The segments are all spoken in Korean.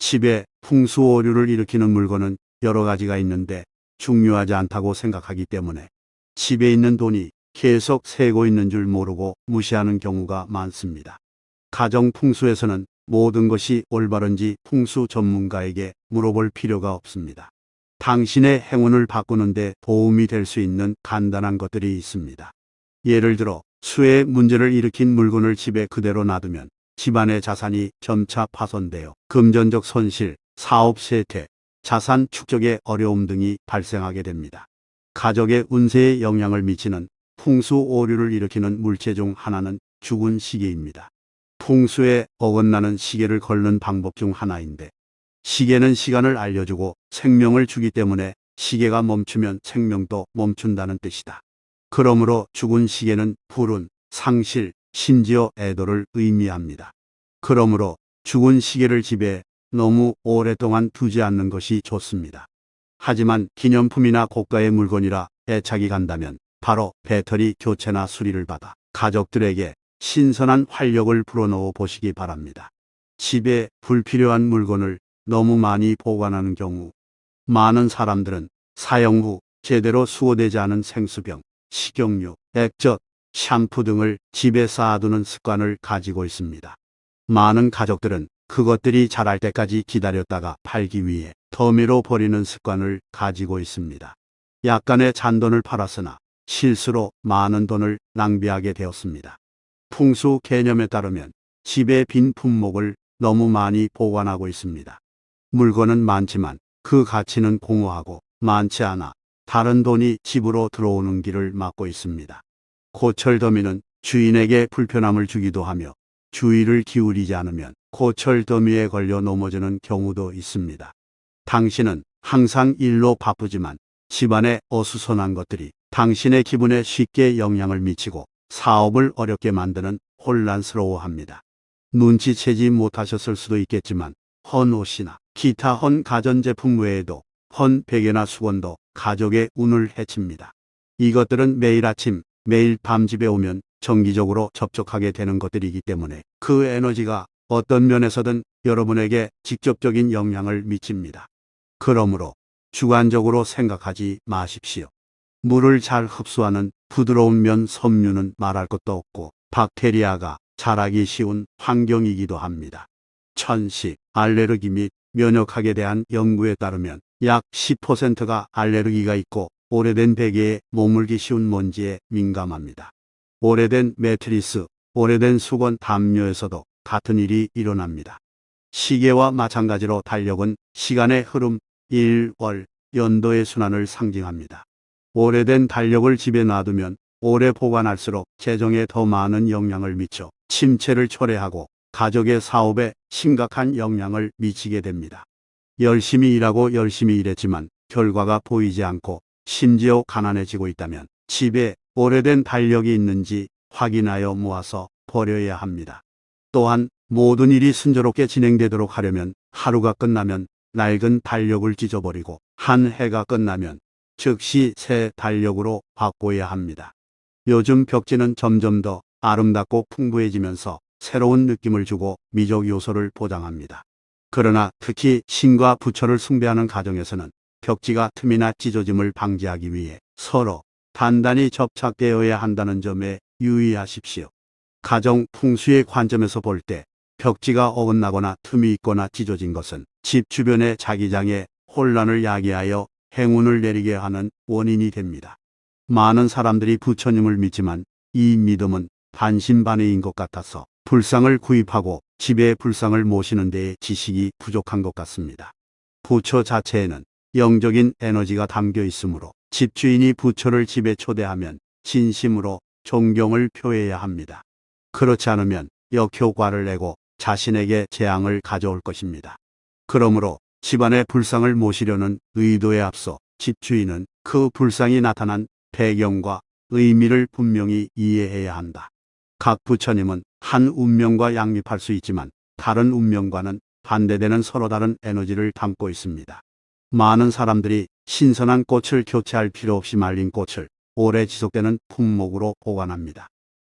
집에 풍수오류를 일으키는 물건은 여러 가지가 있는데 중요하지 않다고 생각하기 때문에 집에 있는 돈이 계속 새고 있는 줄 모르고 무시하는 경우가 많습니다. 가정 풍수에서는 모든 것이 올바른지 풍수 전문가에게 물어볼 필요가 없습니다. 당신의 행운을 바꾸는데 도움이 될 수 있는 간단한 것들이 있습니다. 예를 들어 수의 문제를 일으킨 물건을 집에 그대로 놔두면 집안의 자산이 점차 파손되어 금전적 손실, 사업 쇠퇴, 자산 축적의 어려움 등이 발생하게 됩니다. 가족의 운세에 영향을 미치는 풍수 오류를 일으키는 물체 중 하나는 죽은 시계입니다. 풍수에 어긋나는 시계를 걸는 방법 중 하나인데, 시계는 시간을 알려주고 생명을 주기 때문에 시계가 멈추면 생명도 멈춘다는 뜻이다. 그러므로 죽은 시계는 불운, 상실, 심지어 애도를 의미합니다. 그러므로 죽은 시계를 집에 너무 오랫동안 두지 않는 것이 좋습니다. 하지만 기념품이나 고가의 물건이라 애착이 간다면 바로 배터리 교체나 수리를 받아 가족들에게 신선한 활력을 불어넣어 보시기 바랍니다. 집에 불필요한 물건을 너무 많이 보관하는 경우 많은 사람들은 사용 후 제대로 수거되지 않은 생수병, 식용유, 액젓, 샴푸 등을 집에 쌓아두는 습관을 가지고 있습니다. 많은 가족들은 그것들이 자랄 때까지 기다렸다가 팔기 위해 더미로 버리는 습관을 가지고 있습니다. 약간의 잔돈을 팔았으나 실수로 많은 돈을 낭비하게 되었습니다. 풍수 개념에 따르면 집의 빈 품목을 너무 많이 보관하고 있습니다. 물건은 많지만 그 가치는 공허하고 많지 않아 다른 돈이 집으로 들어오는 길을 막고 있습니다. 고철 더미는 주인에게 불편함을 주기도 하며 주의를 기울이지 않으면 고철 더미에 걸려 넘어지는 경우도 있습니다. 당신은 항상 일로 바쁘지만 집안에 어수선한 것들이 당신의 기분에 쉽게 영향을 미치고 사업을 어렵게 만드는 혼란스러워합니다. 눈치채지 못하셨을 수도 있겠지만 헌 옷이나 기타 헌 가전제품 외에도 헌 베개나 수건도 가족의 운을 해칩니다. 이것들은 매일 아침, 매일 밤 집에 오면 정기적으로 접촉하게 되는 것들이기 때문에 그 에너지가 어떤 면에서든 여러분에게 직접적인 영향을 미칩니다. 그러므로 주관적으로 생각하지 마십시오. 물을 잘 흡수하는 부드러운 면 섬유는 말할 것도 없고 박테리아가 자라기 쉬운 환경이기도 합니다. 천식, 알레르기 및 면역학에 대한 연구에 따르면 약 10%가 알레르기가 있고 오래된 베개에 머물기 쉬운 먼지에 민감합니다. 오래된 매트리스, 오래된 수건 담요에서도 같은 일이 일어납니다. 시계와 마찬가지로 달력은 시간의 흐름, 일, 월, 연도의 순환을 상징합니다. 오래된 달력을 집에 놔두면 오래 보관할수록 재정에 더 많은 영향을 미쳐 침체를 초래하고 가족의 사업에 심각한 영향을 미치게 됩니다. 열심히 일하고 열심히 일했지만 결과가 보이지 않고 심지어 가난해지고 있다면 집에 오래된 달력이 있는지 확인하여 모아서 버려야 합니다. 또한 모든 일이 순조롭게 진행되도록 하려면 하루가 끝나면 낡은 달력을 찢어버리고 한 해가 끝나면 즉시 새 달력으로 바꿔야 합니다. 요즘 벽지는 점점 더 아름답고 풍부해지면서 새로운 느낌을 주고 미적 요소를 보장합니다. 그러나 특히 신과 부처를 숭배하는 가정에서는 벽지가 틈이나 찢어짐을 방지하기 위해 서로 단단히 접착되어야 한다는 점에 유의하십시오. 가정 풍수의 관점에서 볼 때 벽지가 어긋나거나 틈이 있거나 찢어진 것은 집 주변의 자기장에 혼란을 야기하여 행운을 내리게 하는 원인이 됩니다. 많은 사람들이 부처님을 믿지만 이 믿음은 반신반의인 것 같아서 불상을 구입하고 집에 불상을 모시는 데에 지식이 부족한 것 같습니다. 부처 자체에는 영적인 에너지가 담겨 있으므로 집주인이 부처를 집에 초대하면 진심으로 존경을 표해야 합니다. 그렇지 않으면 역효과를 내고 자신에게 재앙을 가져올 것입니다. 그러므로 집안에 불상을 모시려는 의도에 앞서 집주인은 그 불상이 나타난 배경과 의미를 분명히 이해해야 한다. 각 부처님은 한 운명과 양립할 수 있지만 다른 운명과는 반대되는 서로 다른 에너지를 담고 있습니다. 많은 사람들이 신선한 꽃을 교체할 필요 없이 말린 꽃을 오래 지속되는 품목으로 보관합니다.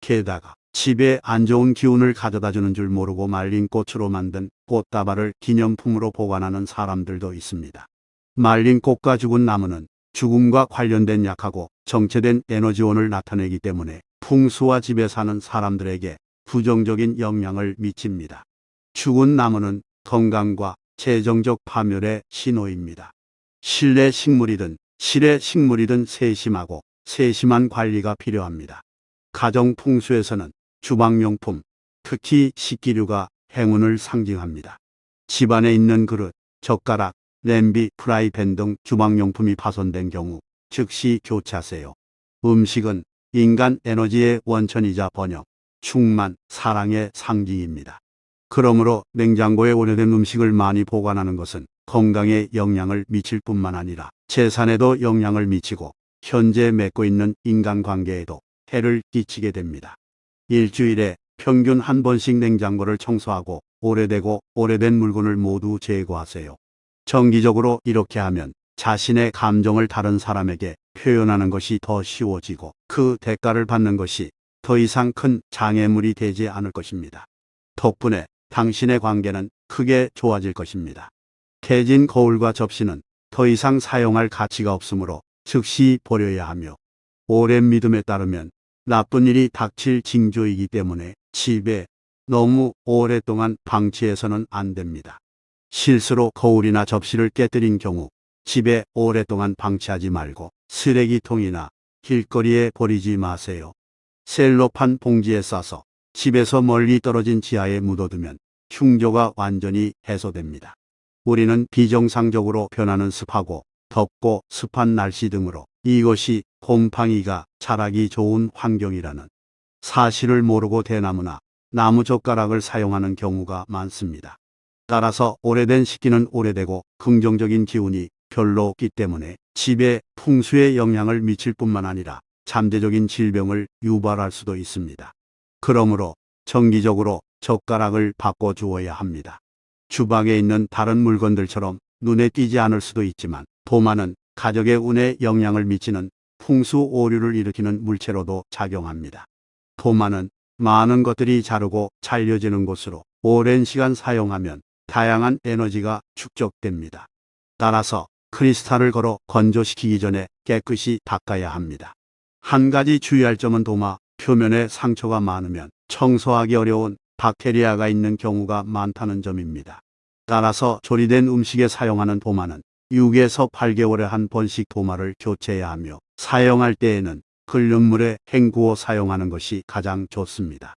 게다가 집에 안 좋은 기운을 가져다 주는 줄 모르고 말린 꽃으로 만든 꽃다발을 기념품으로 보관하는 사람들도 있습니다. 말린 꽃과 죽은 나무는 죽음과 관련된 약하고 정체된 에너지원을 나타내기 때문에 풍수와 집에 사는 사람들에게 부정적인 영향을 미칩니다. 죽은 나무는 건강과 재정적 파멸의 신호입니다. 실내 식물이든 실외 식물이든 세심하고 세심한 관리가 필요합니다. 가정 풍수에서는 주방용품, 특히 식기류가 행운을 상징합니다. 집안에 있는 그릇, 젓가락, 냄비, 프라이팬 등 주방용품이 파손된 경우 즉시 교체하세요. 음식은 인간 에너지의 원천이자 번영, 충만, 사랑의 상징입니다. 그러므로 냉장고에 오래된 음식을 많이 보관하는 것은 건강에 영향을 미칠 뿐만 아니라 재산에도 영향을 미치고 현재 맺고 있는 인간관계에도 해를 끼치게 됩니다. 일주일에 평균 한 번씩 냉장고를 청소하고 오래되고 오래된 물건을 모두 제거하세요. 정기적으로 이렇게 하면 자신의 감정을 다른 사람에게 표현하는 것이 더 쉬워지고 그 대가를 받는 것이 더 이상 큰 장애물이 되지 않을 것입니다. 덕분에 당신의 관계는 크게 좋아질 것입니다. 깨진 거울과 접시는 더 이상 사용할 가치가 없으므로 즉시 버려야 하며 오랜 믿음에 따르면 나쁜 일이 닥칠 징조이기 때문에 집에 너무 오랫동안 방치해서는 안 됩니다. 실수로 거울이나 접시를 깨뜨린 경우 집에 오랫동안 방치하지 말고 쓰레기통이나 길거리에 버리지 마세요. 셀로판 봉지에 싸서 집에서 멀리 떨어진 지하에 묻어두면 흉조가 완전히 해소됩니다. 우리는 비정상적으로 변하는 습하고 덥고 습한 날씨 등으로 이것이 곰팡이가 자라기 좋은 환경이라는 사실을 모르고 대나무나 나무젓가락을 사용하는 경우가 많습니다. 따라서 오래된 식기는 오래되고 긍정적인 기운이 별로 없기 때문에 집에 풍수에 영향을 미칠 뿐만 아니라 잠재적인 질병을 유발할 수도 있습니다. 그러므로 정기적으로 젓가락을 바꿔주어야 합니다. 주방에 있는 다른 물건들처럼 눈에 띄지 않을 수도 있지만 도마는 가족의 운에 영향을 미치는 풍수 오류를 일으키는 물체로도 작용합니다. 도마는 많은 것들이 자르고 잘려지는 곳으로 오랜 시간 사용하면 다양한 에너지가 축적됩니다. 따라서 크리스탈을 걸어 건조시키기 전에 깨끗이 닦아야 합니다. 한 가지 주의할 점은 도마 표면에 상처가 많으면 청소하기 어려운 박테리아가 있는 경우가 많다는 점입니다. 따라서 조리된 음식에 사용하는 도마는 6에서 8개월에 한 번씩 도마를 교체해야 하며 사용할 때에는 끓는 물에 헹구어 사용하는 것이 가장 좋습니다.